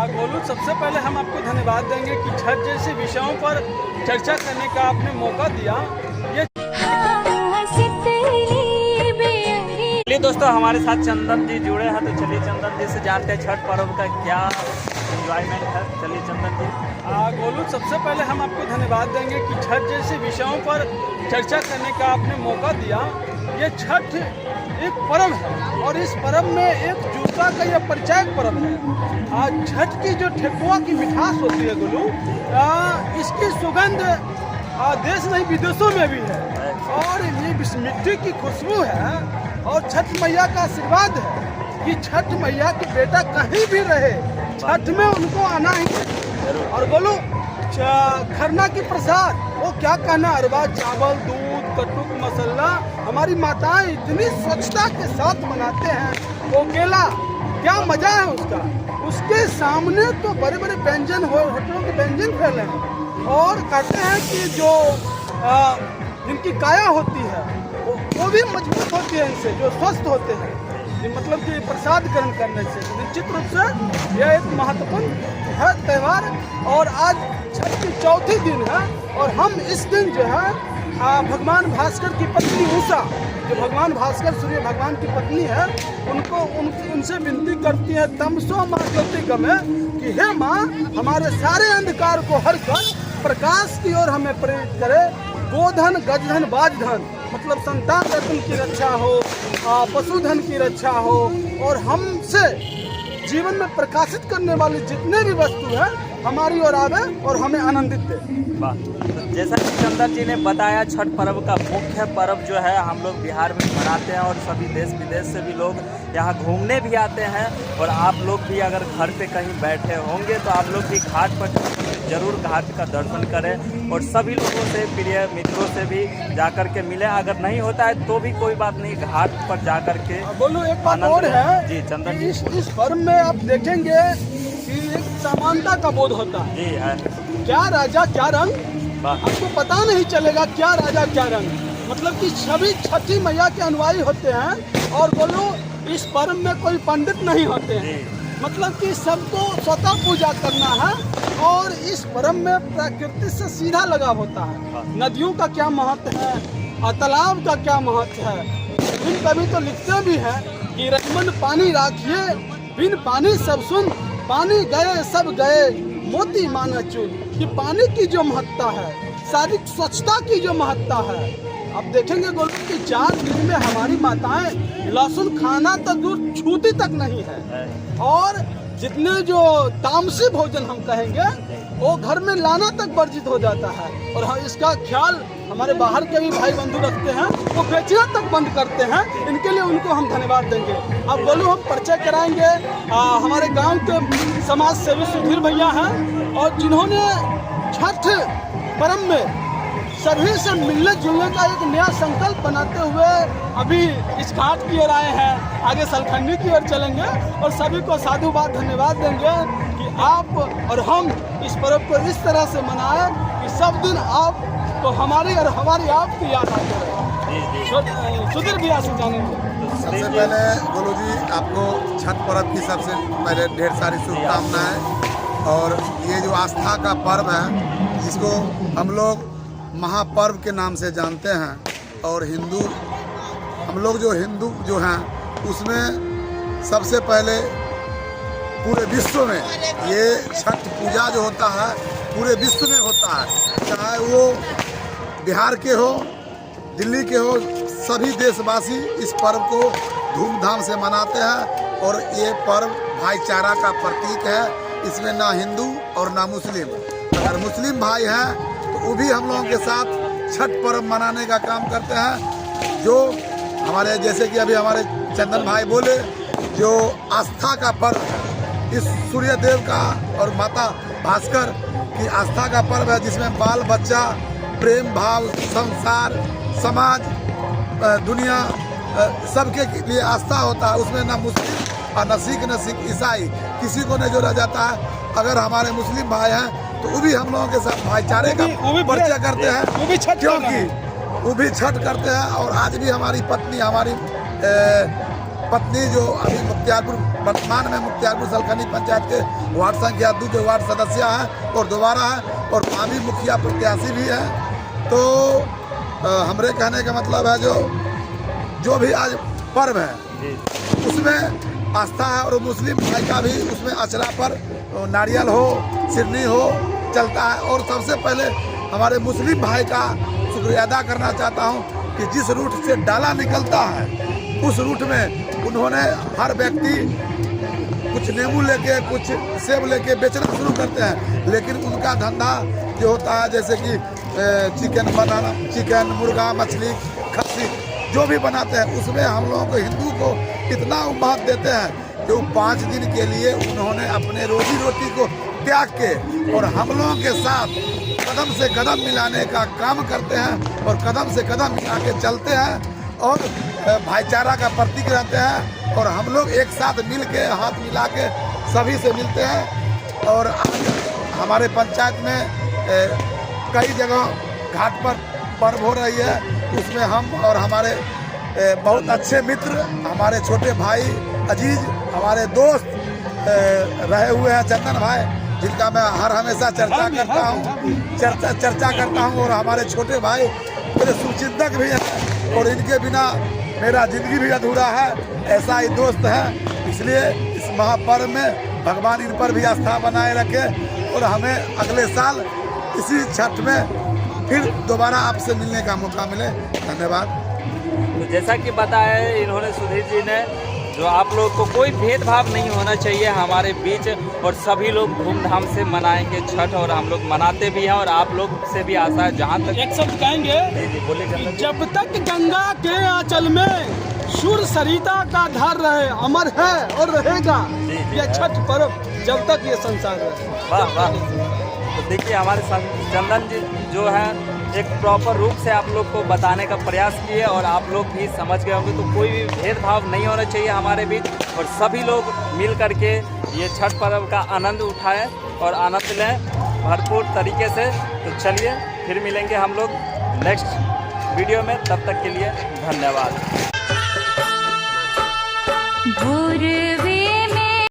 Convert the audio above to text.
गोलू, सबसे पहले हम आपको धन्यवाद देंगे कि छठ जैसे विषयों पर चर्चा करने का आपने मौका दिया। ये चलिए दोस्तों, हमारे साथ चंदन जी जुड़े हैं, तो चलिए चंदन जी से जानते हैं छठ पर्व का क्या एंजॉयमेंट है। चलिए चंदन जी। गोलू, सबसे पहले हम आपको धन्यवाद देंगे कि छठ जैसे विषयों पर चर्चा करने का आपने मौका दिया। ये छठ एक पर्व है और इस पर्व में एकजुटता का यह परिचायक पर्व है। आज छठ की जो ठेकुआ की मिठास होती है गोलू, इसकी सुगंध देश नहीं विदेशों में भी है और ये मिट्टी की खुशबू है और छठ मैया का आशीर्वाद है कि छठ मैया की बेटा कहीं भी रहे, छठ में उनको आना ही है। और बोलो खरना की प्रसाद, वो क्या कहना, अरबा चावल, दूध, कटुक, मसाला, हमारी माताएं इतनी स्वच्छता के साथ बनाते हैं। वो केला, क्या मजा है उसका। उसके सामने तो बड़े बड़े व्यंजन होटलों के व्यंजन फैले हैं और कहते हैं कि जो जिनकी काया होती है वो भी मजबूत होती है इनसे, जो स्वस्थ होते हैं, मतलब कि प्रसाद ग्रहण करने से। निश्चित रूप से यह एक महत्वपूर्ण है त्यौहार और आज छठ की चौथी दिन है और हम इस दिन जो है भगवान भास्कर की पत्नी उषा, जो भगवान भास्कर सूर्य भगवान की पत्नी है, उनसे विनती करती है तमसो माँ ज्योति गमे, कि हे माँ हमारे सारे अंधकार को हर कर प्रकाश की ओर हमें प्रेरित करे। गोधन, गजधन, बाजधन, मतलब संतान रत्न की रक्षा हो, पशुधन की रक्षा हो और हमसे जीवन में प्रकाशित करने वाली जितने भी वस्तु है हमारी ओर आवे और हमें आनंदित दे। वाह, जैसा कि चंदन जी ने बताया, छठ पर्व का मुख्य पर्व जो है हम लोग बिहार में मनाते हैं और सभी देश विदेश से भी लोग यहाँ घूमने भी आते हैं। और आप लोग भी अगर घर पे कहीं बैठे होंगे तो आप लोग भी घाट पर जरूर घाट का दर्शन करें और सभी लोगों से, प्रिय मित्रों से भी जाकर के मिले। अगर नहीं होता है तो भी कोई बात नहीं, घाट पर जाकर के बोलो। एक बात और है जी चंदन जी, इस पर्व में आप देखेंगे कि एक समानता का बोध होता है। जी है, क्या राजा क्या रंग, आपको पता नहीं चलेगा क्या राजा क्या रंग, मतलब कि सभी छठी मैया के अनुयायी होते हैं। और बोलो इस पर्व में कोई पंडित नहीं होते हैं, मतलब कि सबको स्वतः पूजा करना है और इस पर्व में प्रकृति से सीधा लगाव होता है। नदियों का क्या महत्व है और तालाब का क्या महत्व है। इन कभी तो लिखते भी हैं कि रजमन पानी राखिए, बिन पानी सब सुन, पानी गए सब गए, मोती माना चुन। कि पानी की जो महत्ता है, शारीरिक स्वच्छता की जो महत्ता है, आप देखेंगे गोलू कि 4 दिन में हमारी माताएं लहसुन खाना तो दूर छूती तक नहीं है और जितने जो तामसी भोजन हम कहेंगे वो घर में लाना तक वर्जित हो जाता है। और हम इसका ख्याल हमारे बाहर के भी भाई बंधु रखते हैं, वो बेचना तक बंद करते हैं। इनके लिए उनको हम धन्यवाद देंगे। अब बोलूँ हम परिचय कराएंगे हमारे गांव के समाज सेवी सुधीर भैया हैं और जिन्होंने छठ पर्व में सभी से मिलने जुलने का एक नया संकल्प बनाते हुए अभी इस घाट की ओर आए हैं, आगे सलखंडी की ओर चलेंगे और सभी को साधुवाद धन्यवाद देंगे कि आप और हम इस पर्व को इस तरह से मनाएं कि सब दिन आप तो हमारी और हमारी आपकी याद आते रहे। सुधीर भैया से जानेंगे। सबसे पहले गोलू जी, आपको छठ पर्व की सबसे पहले ढेर सारी शुभकामनाएं। और ये जो आस्था का पर्व है इसको हम लोग महापर्व के नाम से जानते हैं और हम लोग जो हिंदू जो हैं उसमें सबसे पहले पूरे विश्व में ये छठ पूजा जो होता है पूरे विश्व में होता है, चाहे वो बिहार के हो, दिल्ली के हो, सभी देशवासी इस पर्व को धूमधाम से मनाते हैं। और ये पर्व भाईचारा का प्रतीक है, इसमें ना हिंदू और ना मुस्लिम। अगर मुस्लिम भाई हैं तो वो भी हम लोगों के साथ छठ पर्व मनाने का काम करते हैं। जो हमारे जैसे कि अभी हमारे चंदन भाई बोले, जो आस्था का पर्व है, इस सूर्य देव का और माता भास्कर की आस्था का पर्व है, जिसमें बाल बच्चा प्रेम भाव, संसार, समाज, दुनिया सबके लिए आस्था होता है। उसमें ना मुस्लिम और न सिख ईसाई किसी को नहीं जोड़ा जाता है। अगर हमारे मुस्लिम भाई हैं तो वो भी हम लोगों के साथ भाईचारे का परिचय करते हैं, क्योंकि वो भी छठ करते हैं। और आज भी हमारी पत्नी, हमारी पत्नी जो अभी मुख्तियारपुर वर्तमान में मुख्तियारपुर सलखनी पंचायत के वार्ड संख्या 2 के वार्ड सदस्य हैं और दोबारा है और भाभी मुखिया प्रत्याशी भी है। तो हमरे कहने का मतलब है जो भी आज पर्व है उसमें आस्था है और मुस्लिम भाई का भी उसमें अचरा पर नारियल हो सिरनी हो चलता है। और सबसे पहले हमारे मुस्लिम भाई का शुक्रिया अदा करना चाहता हूँ कि जिस रूट से डाला निकलता है उस रूट में उन्होंने हर व्यक्ति कुछ नींबू लेके कुछ सेब लेके बेचना शुरू करते हैं, लेकिन उनका धंधा जो होता है जैसे कि चिकन बनाना, चिकन मुर्गा मछली खस्सी जो भी बनाते हैं उसमें हम लोगों को हिंदू को इतना महत्व देते हैं जो 5 दिन के लिए उन्होंने अपने रोजी रोटी को त्याग के और हम लोगों के साथ कदम से कदम मिलाने का काम करते हैं और कदम से कदम मिला के चलते हैं और भाईचारा का प्रतीक रहते हैं। और हम लोग एक साथ मिल के हाथ मिला के सभी से मिलते हैं। और हमारे पंचायत में कई जगह घाट पर पर्व हो रही है, उसमें हम और हमारे बहुत अच्छे मित्र हमारे छोटे भाई अजीज हमारे दोस्त रहे हुए हैं चंदन भाई, जिनका मैं हर हमेशा चर्चा करता हूं और हमारे छोटे भाई मेरे शुभचिंतक भी हैं और इनके बिना मेरा जिंदगी भी अधूरा है, ऐसा ही दोस्त है। इसलिए इस महापर्व में भगवान इन पर भी आस्था बनाए रखे और हमें अगले साल इसी छठ में फिर दोबारा आपसे मिलने का मौका मिले। धन्यवाद। तो जैसा कि बताया इन्होंने सुधीर जी ने, जो आप लोग को कोई भेदभाव नहीं होना चाहिए हमारे बीच और सभी लोग धूमधाम से मनाएंगे छठ और हम लोग मनाते भी हैं और आप लोग से भी आशा है जहाँ तक एक शब्द कहेंगे, बोले जब तक गंगा के आंचल में सूर्य सरिता का धार रहे अमर है और रहेगा ये छठ पर्व जब तक ये संसार रहे। वाह वाह। तो देखिए हमारे चंदन जी जो है एक प्रॉपर रूप से आप लोग को बताने का प्रयास किए और आप लोग भी समझ गए होंगे। तो कोई भी भेदभाव नहीं होना चाहिए हमारे बीच और सभी लोग मिल करके ये छठ पर्व का आनंद uठाएं और आनंद लें भरपूर तरीके से। तो चलिए फिर मिलेंगे हम लोग नेक्स्ट वीडियो में, तब तक के लिए धन्यवाद।